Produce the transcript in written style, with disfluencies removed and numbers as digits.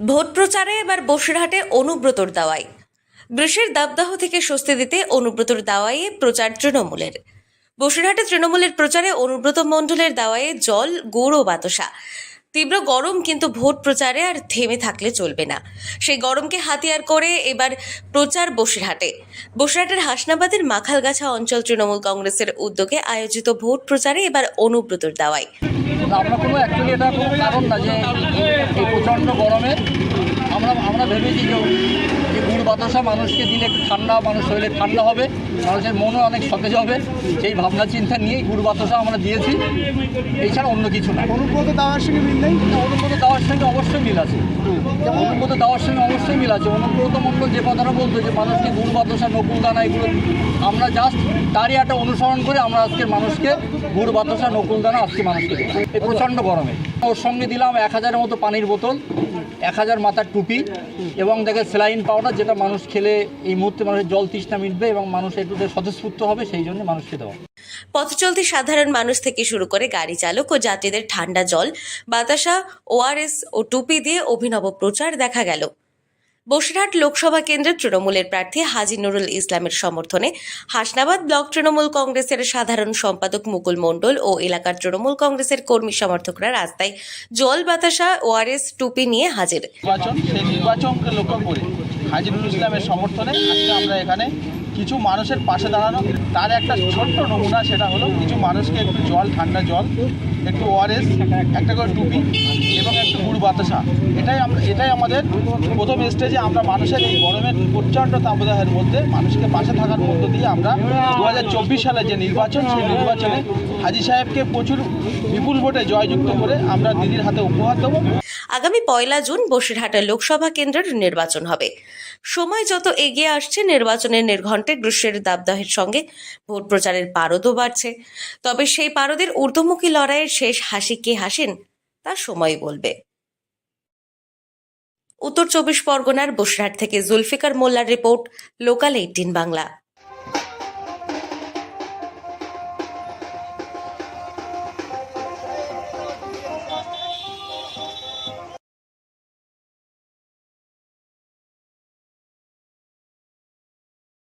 Vote প্রচারে এবার বসিরহাটে অনুব্রতর দাওয়াই। গ্রীষ্মের দাবদাহ থেকে স্বস্তি দিতে অনুব্রতর দাওয়াইয়ে প্রচার তৃণমূলের। বসিরহাটে তৃণমূলের প্রচারে অনুব্রত মণ্ডলের দাওয়াইয়ে জল, গুড় ও বাতাসা। তীব্র গরম, কিন্তু ভোট প্রচারে আর থেমে থাকলে চলবে না। সেই গরমকে হাতিয়ার করে এবার প্রচার বসিরহাটের হাসনাবাদের মাখালগাছা অঞ্চল তৃণমূল কংগ্রেসের উদ্যোগে আয়োজিত ভোট প্রচারে এবার অনুব্রতর দাওয়াই। আমরা কোনো অ্যাকচুয়ালি এটা কোনো কারণ না যে এই প্রচণ্ড গরমে আমরা ভেবেছি যে গুড় বাতাসা মানুষকে দিলে একটু ঠান্ডা, মানুষ শরীরে ঠান্ডা হবে, মানুষের মনও অনেক সতেজ হবে, সেই ভাবনা চিন্তা নিয়েই গুড় বাতাসা আমরা দিয়েছি, এছাড়া অন্য কিছু না। অনুব্রত দেওয়ার সঙ্গে মিল নেই? অনুব্রত দেওয়ার সঙ্গে অবশ্যই মিল আছে। অনুব্রত দেওয়ার সঙ্গে অবশ্যই মিল আছে। অনুব্রত মণ্ডল যে কথাটা বলতো যে মানুষকে গুড় বাতাসা, নকুল দানা, এগুলো আমরা জাস্ট তারই একটা অনুসরণ করে আমরা আজকে মানুষকে গুড় বাতাসা, নকুল দানা আজকে মানুষকে দিই এই প্রচণ্ড গরমে। ওর সঙ্গে দিলাম 1000-এর মতো পানির বোতল, 1000 মাথার টুপি এবং দেখে স্যালাইন পাউডার, যেটা মানুষ খেলে এই মুহূর্তে মানুষের জল তৃষ্ণা মিটবে এবং মানুষ একটু স্বতঃস্ফূর্ত হবে, সেই জন্য মানুষকে দেওয়া। পথচলতি সাধারণ মানুষ থেকে শুরু করে গাড়ি চালক ও যাত্রীদের ঠান্ডা জল, বাতাসা, ওআরএস ও টুপি দিয়ে অভিনব প্রচার দেখা গেল। বসিরহাট লোকসভা কেন্দ্রের তৃণমূলের প্রার্থী হাজী নুরুল ইসলামের সমর্থনে হাসনাবাদ ব্লক তৃণমূল কংগ্রেসের সাধারণ সম্পাদক মুকুল মণ্ডল ও এলাকার তৃণমূল কংগ্রেসের কর্মী সমর্থকরা রাস্তায় জল, বাতাসা, ওআরএস, টুপি নিয়ে হাজির। সেই নির্বাচনকে লক্ষ্য করে হাজী নুরুল ইসলামের সমর্থনে আজকে আমরা এখানে কিছু মানুষের পাশে দাঁড়ানো, তার একটা ছোট্ট নমুনা, সেটা হলো কিছু মানুষকে একটু জল, ঠান্ডা জল, একটু ওআরএস, একটা করে টুপি এবং একটু গুড় বাতাসা, এটাই আমাদের প্রথম স্টেজে আমরা মানুষের এই গরমের প্রচণ্ড তাপদাহের মধ্যে মানুষকে পাশে থাকার মধ্য দিয়ে আমরা 2024 সালে যে নির্বাচন, সেই নির্বাচনে হাজী সাহেবকে প্রচুর বিপুল ভোটে জয়যুক্ত করে আমরা দিদির হাতে উপহার দেবো। আগামী 1 জুন বসিরহাটের লোকসভা কেন্দ্রের নির্বাচন হবে। সময় যত এগিয়ে আসছে, নির্বাচনের নির্ঘণ্টে গ্রীষ্মের দাবদাহের সঙ্গে ভোট প্রচারের পারদও বাড়ছে। তবে সেই পারদের ঊর্ধ্বমুখী লড়াইয়ের শেষ হাসি কে হাসেন তা সময় বলবে। উত্তর 24 পরগনার বসিরহাট থেকে জুলফিকার মোল্লার রিপোর্ট, লোকাল 18 বাংলা।